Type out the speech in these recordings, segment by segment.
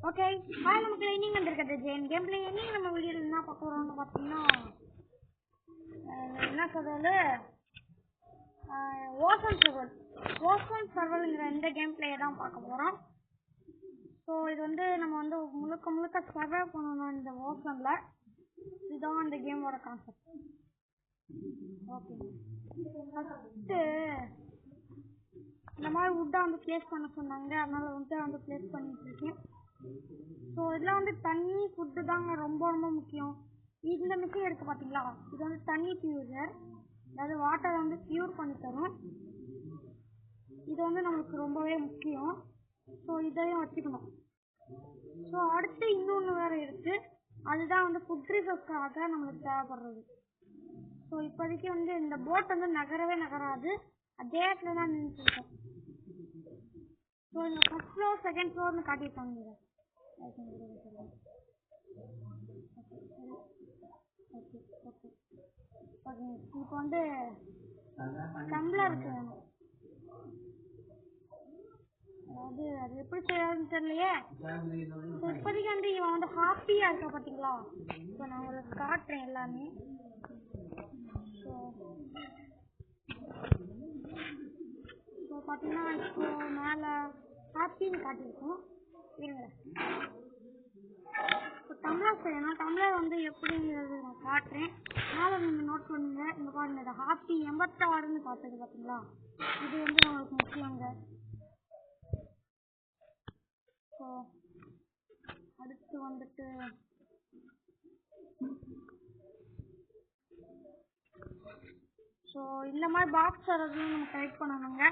Okay hi நமக்கு inning வந்திருக்கிறது Jain game play. இன்னைக்கு நம்ம வீடியோவில் என்ன பார்க்க போகிறோம்னு பார்த்தீங்கன்னா என்ன சொல்கிறது ஓசன் சர்வருங்கிற இந்த கேம் பிளேயை தான் பார்க்க போகிறோம். ஸோ இது வந்து நம்ம வந்து முழுக்க சர்வே பண்ணணும் இந்த ஓசனில். இதுதான் இந்த கேமோட கான்செப்ட். ஓகே ஃபஸ்ட்டு இந்த மாதிரி வுட்டை வந்து பிளேஸ் பண்ண சொன்னாங்க, அதனால் வுட்டை வந்து பிளேஸ் பண்ணிட்டு இருக்கேன். ஸோ இதெல்லாம் வந்து தண்ணி ஃபுட்டு தாங்க ரொம்ப முக்கியம். இந்த மிஷின் எடுத்து பார்த்தீங்களா, இது வந்து தண்ணி பியூரர், அதாவது வாட்டரை வந்து பியூர் பண்ணி தரும். இது வந்து நம்மளுக்கு ரொம்பவே முக்கியம். ஸோ இதையும் வச்சுக்கணும். ஸோ அடுத்து இன்னொன்று வேறு இருக்குது, அதுதான் வந்து ஃபுட் ரிசோர்ஸ்க்காக நம்மளுக்கு தேவைப்படுறது. ஸோ இப்போதைக்கு வந்து இந்த போட் வந்து நகராது, அதே இடத்துல தான் நின்றுருக்கோம். ஸோ இந்த ஃபர்ஸ்ட் ஃப்ளோர் செகண்ட் ஃப்ளோர்னு காட்டியிருக்காங்க. இப்போ வந்து டம்ளர் இருக்கு, அதாவது அது எப்படி செய்யறதுன்னு தெரியலையே. இப்போதைக்கு வந்து இவன் வந்து ஹாப்பியாக இருக்கா பார்த்தீங்களா. இப்போ நான் உங்களுக்கு காட்டுறேன் எல்லாமே. ஸோ பார்த்தீங்கன்னா இப்போ மேலே ஹாப்பின்னு காட்டியிருக்கோம். இருங்க, இப்போ டம்ளர் செய்யணும். டம்ளர் வந்து எப்படிங்கிறது நான் காட்டுறேன், மேலே நீங்கள் நோட் பண்ணுங்க. இந்த பாருங்க, இந்த ஹாப்பி 86ன்னு பார்த்தது பார்த்தீங்களா, இது வந்து நம்மளுக்கு முக்கியங்க. ஸோ அடுத்து வந்துட்டு ஸோ இந்த மாதிரி பாக்ஸ் வரதுன்னு நம்ம கலெக்ட் பண்ணணுங்க.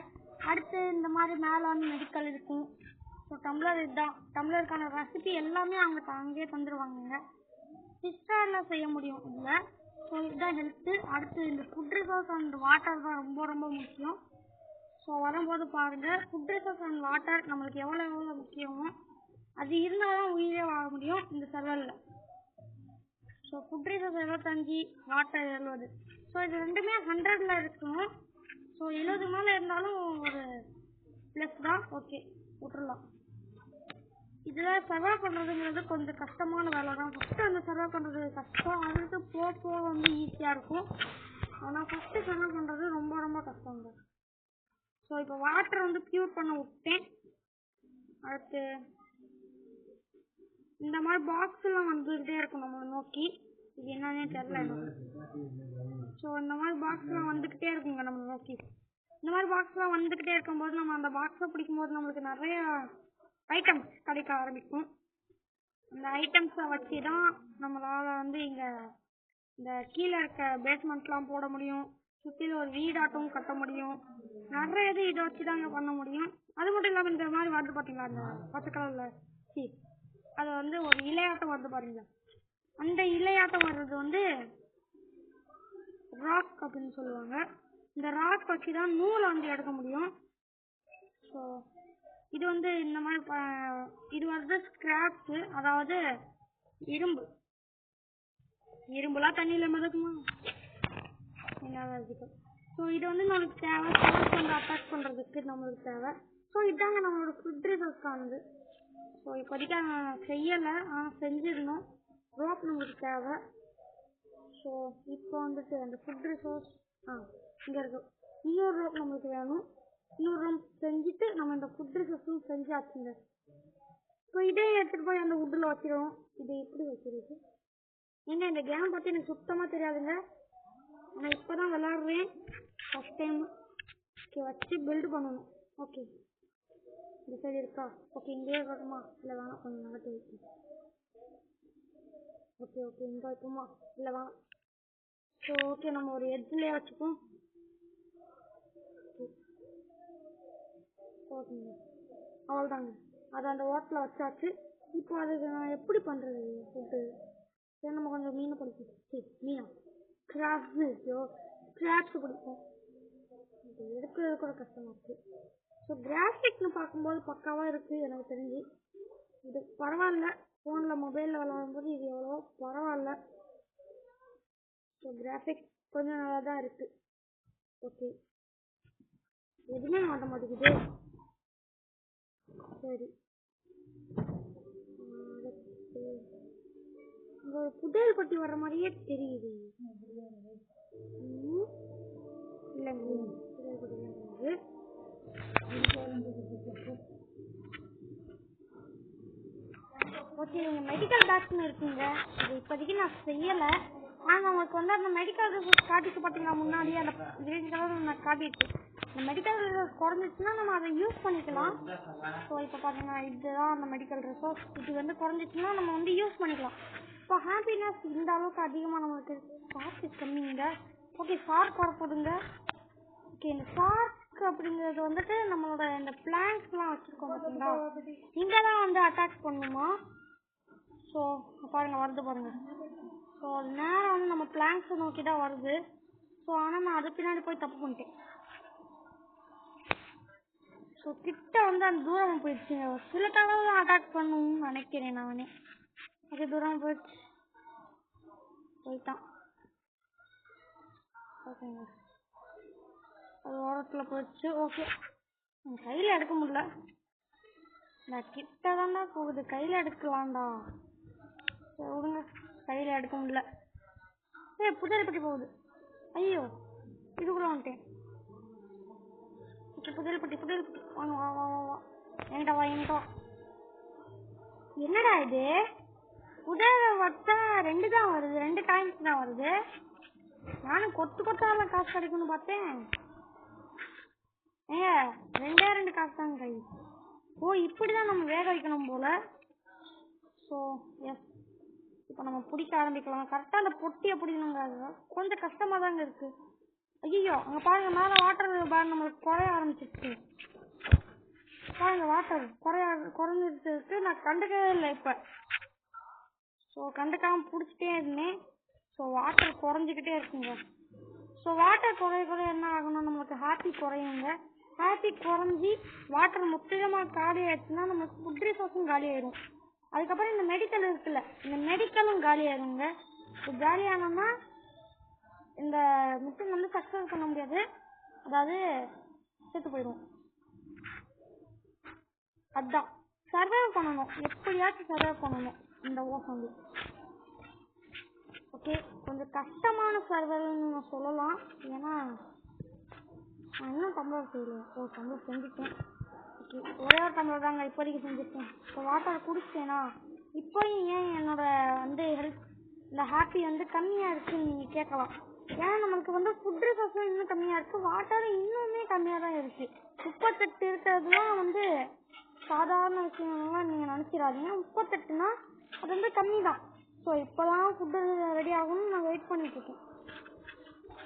அடுத்து இந்த மாதிரி மேலே வந்து மெடிக்கல் இருக்கும். ஸோ டம்ளர் இதுதான், டம்ளருக்கான ரெசிபி எல்லாமே அவங்க அங்கேயே தந்துடுவாங்க. சிஸ்டரில் செய்ய முடியும் இதில். ஸோ இதுதான் ஹெல்த்து. அடுத்து இந்த ஃபுட் ரிசோர்ஸ் அண்ட் வாட்டர் தான் ரொம்ப முக்கியம். ஸோ வரும்போது பாருங்கள், ஃபுட் ரிசோர்ஸ் அண்ட் வாட்டர் நம்மளுக்கு எவ்வளோ முக்கியமோ அது இருந்தால் தான் உயிரே வாழ முடியும் இந்த சர்வரில். So food resource 75, water 70. So இது ரெண்டுமே 100ல் இருக்கணும். ஸோ 70 மேலே இருந்தாலும் ஒரு ப்ளஸ் தான். ஓகே விட்டுடலாம். இதில் சர்வே பண்ணுறதுங்கிறது கொஞ்சம் கஷ்டமான வேலை தான். ஃபஸ்ட்டு அந்த சர்வே பண்ணுறது கஷ்டம், அதுக்கு போக வந்து ஈஸியாக இருக்கும். ஆனால் ஃபஸ்ட்டு சர்வே பண்ணுறது ரொம்ப கஷ்டம் தான். ஸோ இப்போ வாட்டர் வந்து ப்யூர் பண்ண விட்டேன். அடுத்து இந்த மாதிரி பாக்ஸ்லாம் வந்துக்கிட்டே இருக்கும் நம்மளை நோக்கி. இது என்னன்னே தெரியல எனக்கு. ஸோ இந்த மாதிரி பாக்ஸ்லாம் வந்துக்கிட்டே இருக்குங்க நம்மளை நோக்கி. இந்த மாதிரி பாக்ஸ்லாம் வந்துக்கிட்டே இருக்கும்போது நம்ம அந்த பாக்ஸை பிடிக்கும்போது நம்மளுக்கு நிறைய ஐட்டம்ஸ் கிடைக்க ஆரம்பிக்கும். அந்த ஐட்டம்ஸை வச்சு தான் நம்மளால் வந்து இங்கே இந்த கீழே இருக்க பேஸ்மெண்ட்லாம் போட முடியும். சுற்றிலும் ஒரு வீடாட்டம் கட்ட முடியும். நிறைய இது இதை வச்சு தாங்க பண்ண முடியும். அது மட்டும் இல்லாமல் இந்த மாதிரி வருது பார்த்தீங்களா, அந்த பச்சை கலரில் அது வந்து ஒரு இலையாட்டம் வருது பாருங்க. அந்த இலையாட்டம் வர்றது வந்து ராக் அப்படின்னு சொல்லுவாங்க. இந்த ராக் வச்சு தான் நூலை வந்து எடுக்க முடியும். ஸோ இது வந்து இந்த மாதிரி இது வந்து ஸ்கிராப்ஸு, அதாவது இரும்புலாம் தண்ணியில் மிதக்குமா என்ன. ஸோ இது வந்து நம்மளுக்கு தேவை, ஸ்டார்ஸ் வந்து அட்டாக் பண்ணுறதுக்கு நம்மளுக்கு தேவை. ஸோ இதாங்க நம்மளோட ஃபுட் ரிசோர்ஸ்க்கானது. ஸோ இப்போதைக்கு நான் செய்யலை, ஆனால் செஞ்சிடணும். ரோப் நம்மளுக்கு தேவை. ஸோ இப்போ வந்துட்டு அந்த ஃபுட் ரிசோர்ஸ் இங்கே இருக்கு. இன்னொரு ரோப் நம்மளுக்கு வேணும். இன்னொரு ரோப் செஞ்சுட்டு நம்ம இந்த ஃபுட் ரிசோர்ஸும் செஞ்சாச்சுங்க. ஸோ இதே எடுத்துகிட்டு போய் அந்த வுட்டில் வச்சிடுவோம். இது எப்படி வைக்கிறது ஏங்க, இந்த கேம் பற்றி எனக்கு சுத்தமாக தெரியாதுங்க. ஆனால் இப்போ தான் விளாட்றேன் ஃபஸ்ட் டைம். ஓகே வச்சு பில்டு பண்ணணும். ஓகே இந்த சைடு இருக்கா. ஓகே இங்கேயே இருக்கட்டுமா, இல்லை வேணாம் கொஞ்சம் நகர்த்தி வைக்கும். ஓகே இங்கே வைக்குமா, இல்லை வேணாம். ஸோ ஓகே நம்ம ஒரு எட்ஜ்லேயே வச்சுப்போம். ஓகேங்க அவ்வளோதாங்க, அது அந்த ஓட்டில் வச்சாச்சு. இப்போ அதுக்கு நான் எப்படி பண்ணுறது ஃபுட்டு. சரி நம்ம கொஞ்சம் மீனை பிடிக்கும், கிராப்ஸு பிடிக்கும். இது எடுக்கிறது கூட கஷ்டமாக இருக்குது. ஸோ கிராஃபிக்னு பார்க்கும்போது பக்காவாக இருக்குது எனக்கு தெரிஞ்சு. இது பரவாயில்ல, ஃபோனில் மொபைலில் விளாடும்போது இது எவ்வளோ பரவாயில்ல. ஸோ கிராஃபிக்ஸ் கொஞ்சம் நல்லா தான் இருக்குது. ஓகே எதுவுமே மாட்ட மாட்டேங்குது. சரி ஒரு புதையல் பட்டி வர்ற மாதிரியே தெரியுது. இல்லைங்க, புதையல் பட்டி தான். ஓகே, இங்கே மெடிக்கல் பேக்ஸ்னு இருக்குங்க. அது இப்போதைக்கு நான் செய்யலை. ஆனால் உங்களுக்கு வந்து அந்த மெடிக்கல் ரிசோர்ஸ் காட்டிட்டு பார்த்தீங்கன்னா முன்னாடியே அந்த கிரீன் கலர் நான் காட்டிட்டு இந்த மெடிக்கல் ரிசோர்ஸ் குறைஞ்சிச்சுன்னா நம்ம அதை யூஸ் பண்ணிக்கலாம். ஸோ இப்போ பார்த்தீங்கன்னா இதுதான் அந்த மெடிக்கல் ரிசோர்ஸ். இது வந்து குறைஞ்சிச்சுன்னா நம்ம வந்து யூஸ் பண்ணிக்கலாம். இப்போ ஹாப்பினஸ் இந்த அளவுக்கு அதிகமாக நம்மளுக்கு ஸ்டார்க்கு கம்மிங்க. ஓகே, ஸ்டார்க் வரப்போதுங்க. ஓகே, இந்த ஸ்டார்க் அப்படிங்கிறது வந்துட்டு நம்மளோட இந்த பிளான்ஸ்லாம் வச்சுருக்கோம் பார்த்தீங்களா, இங்கே தான் வந்து அட்டாக் பண்ணுமா. ஸோ பாருங்கள், வருது பாருங்கள். ஸோ அது நேரம் வந்து நம்ம பிளான்ஸை நோக்கி தான் வருது. ஸோ ஆனால் நான் அது பின்னாடி போய் தப்பு பண்ணிட்டேன். ஸோ கிட்ட வந்து அந்த தூரம் போயிடுச்சுங்க. சில தடவை தான் அட்டாக் பண்ணணும்னு நினைக்கிறேன் நானே. ஓகே, தூரம் போயிட்டான். ஓகேங்க, அது ஓரத்தில் போயிடுச்சு. ஓகே, கையில் எடுக்க முடியல. நான் கிட்ட தான்டா போகுது, கையில் எடுக்கலாம்டா. சரி விடுங்க, கையில் எடுக்க முடியல. புதையல் பட்டி போகுது. ஐயோ, இது கூட வந்துட்டேன். ஓகே, புதையல் பட்டி வாங்க, வா வா வா வா என்கிட்ட வா. என்னடா இது, புதையல் வச்சா 2 தான் வருது, 2 காயின்ஸ் தான் வருது. நானும் கொத்தால காசு கிடைக்கும்னு பார்த்தேன். ஏங்க 2 காசு தாங்க கை. ஓ, இப்படிதான் நம்ம வேக வைக்கணும் போல. ஸோ எஸ், இப்போ நம்ம பிடிக்க ஆரம்பிக்கலாம். கரெக்டாக அந்த பொட்டியை பிடிக்கணுங்க. கொஞ்சம் கஷ்டமாக தாங்க இருக்கு. ஐயோ, அங்கே பாருங்க, மேலே வாட்டர் பார் நம்மளுக்கு குறைய ஆரம்பிச்சிருச்சு. பாருங்க, வாட்டர் குறைஞ்சிருக்கு. நான் கண்டுக்கவே இல்லை இப்போ. ஸோ கண்டுக்காமல் பிடிச்சிட்டே இருந்தேன். ஸோ வாட்டர் குறைஞ்சிக்கிட்டே இருக்குங்க. ஸோ வாட்டர் குறைய என்ன ஆகணும், நம்மளுக்கு ஹாப்பி குறையுங்க. ஹாப்பி குறைஞ்சி வாட்டர் முற்றிலுமாக காலி ஆயிடுச்சுன்னா நம்மளுக்கு ஃபுட் ரிசோர்ஸும் காலி ஆயிடும். அதுக்கப்புறம் இந்த மெடிக்கல் இருக்குல்ல, இந்த மெடிக்கலும் காலி ஆயிடுங்க. இப்போ காலியானோம்னா இந்த மிஷின் வந்து சக்ஸஸ் பண்ண முடியாது, அதாவது செத்து போயிடும். அதுதான் சர்வைவ் பண்ணணும், எப்படியாச்சும் சர்வைவ் பண்ணணும் இந்த ஓசம். ஓகே, கொஞ்சம் கஷ்டமான சர்வர்னு சொல்லலாம். ஏன்னா நான் இன்னும் டம்ளர் செய்யலை. டம்ளர் செஞ்சுட்டேன். ஓகே, ஒரே ஒரு டம்ளர் தாங்க இப்போதைக்கு செஞ்சுட்டேன். இப்போ வாட்டர் குடிச்சிட்டேனா இப்போயும் ஏன் என்னோட வந்து ஹெல்த் இந்த ஹாப்பி வந்து கம்மியாக இருக்குன்னு நீங்கள் கேட்கலாம். ஏன்னா நம்மளுக்கு வந்து ஃபுட் ரிசோர்ஸும் இன்னும் கம்மியாக இருக்குது, வாட்டரும் இன்னுமே கம்மியாக தான் இருக்குது. 38 இருக்கிறதுலாம் வந்து சாதாரண விஷயம்லாம் நீங்கள் நினச்சிடாதீங்க. 38னா அது வந்து கம்மி தான். ஸோ இப்போ தான் ஃபுட்டு ரெடி ஆகணும்னு நான் வெயிட் பண்ணிட்டுருக்கேன்.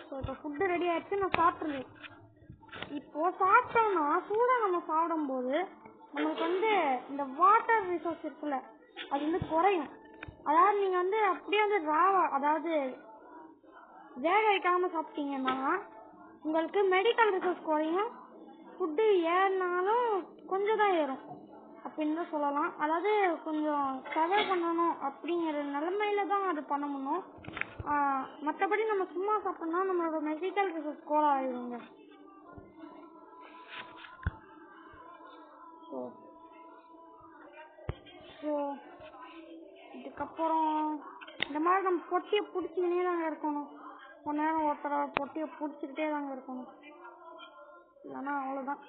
ஸோ இப்போ ஃபுட்டு ரெடி ஆகிடுச்சு, நான் சாப்பிட்ருவேன். இப்போது சாப்பிட்டோம்னா சூடாக நம்ம சாப்பிடும்போது நம்மளுக்கு வந்து இந்த வாட்டர் ரிசோர்ஸ் இருக்குல்ல, அது வந்து குறையும். அதாவது நீங்கள் வந்து அப்படியே வந்து ராவா, அதாவது வேக வைக்காமல் சாப்பிட்டீங்கன்னா உங்களுக்கு மெடிக்கல் ரிசோர்ஸ் குறையும். ஃபுட்டு ஏறினாலும் கொஞ்சம் தான் ஏறும் அப்படின்னு தான் சொல்லலாம். அதாவது கொஞ்சம் சர்வை பண்ணணும் அப்படிங்கிற நிலைமையில தான் அது பண்ண முடியும். மற்றபடி நம்ம சும்மா சாப்பிட்டோம்னா நம்மளோட மெடிக்கல் ரிசோர்ஸ் கோலா ஆகிடுங்க. ஸோ இதுக்கப்புறம் இந்த மாதிரி நம்ம பொட்டியை பிடிச்சிக்கினே தாங்க இருக்கணும். கொஞ்ச நேரம் ஒருத்தர பொட்டியை பிடிச்சிக்கிட்டே தாங்க இருக்கணும், இல்லைன்னா அவ்வளோதான்.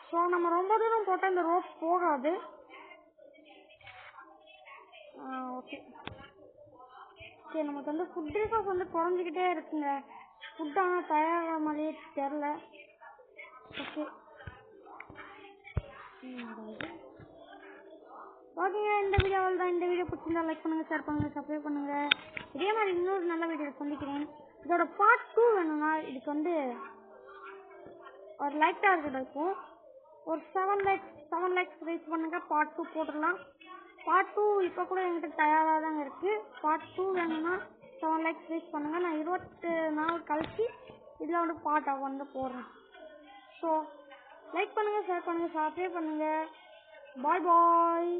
ஸோ நம்ம ரொம்ப தூரம் போட்டால் இந்த ரோப் போகாது. ஓகே சரி, நமக்கு வந்து ஃபுட் ரிசோர்ஸ் வந்து குறைஞ்சிக்கிட்டே இருக்குங்க. ஃபுட் ஆனால் தயாராகிற மாதிரியே தெரில. ஓகே ஓகேங்க, இந்த வீடியோவில் தான். இந்த வீடியோ பிடிச்சிருந்தா லைக் பண்ணுங்கள், ஷேர் பண்ணுங்கள், சப்ஸ்கிரைப் பண்ணுங்கள். இதே மாதிரி இன்னொரு நல்ல வீடியோ சந்திக்கிறேன். இதோட பார்ட் 2 வேணும்னா இதுக்கு வந்து ஒரு லைக் டார்கெட் இருக்கும். ஒரு 7 லைக்ஸ் ரீச் பண்ணுங்க, பார்ட் 2 போட்டுடலாம். பார்ட் 2 இப்போ கூட என்கிட்ட தயாராக தாங்க இருக்குது. பார்ட் 2 வேணும்னா 7 லைக்ஸ் ரீச் பண்ணுங்கள். நான் 20 நாள் கழிச்சு இதில் வந்து பார்ட் வந்து போடுறேன். ஸோ லைக் பண்ணுங்கள், ஷேர் பண்ணுங்கள், சப்ஸ்கிரைப் பண்ணுங்கள். பாய் பாய்.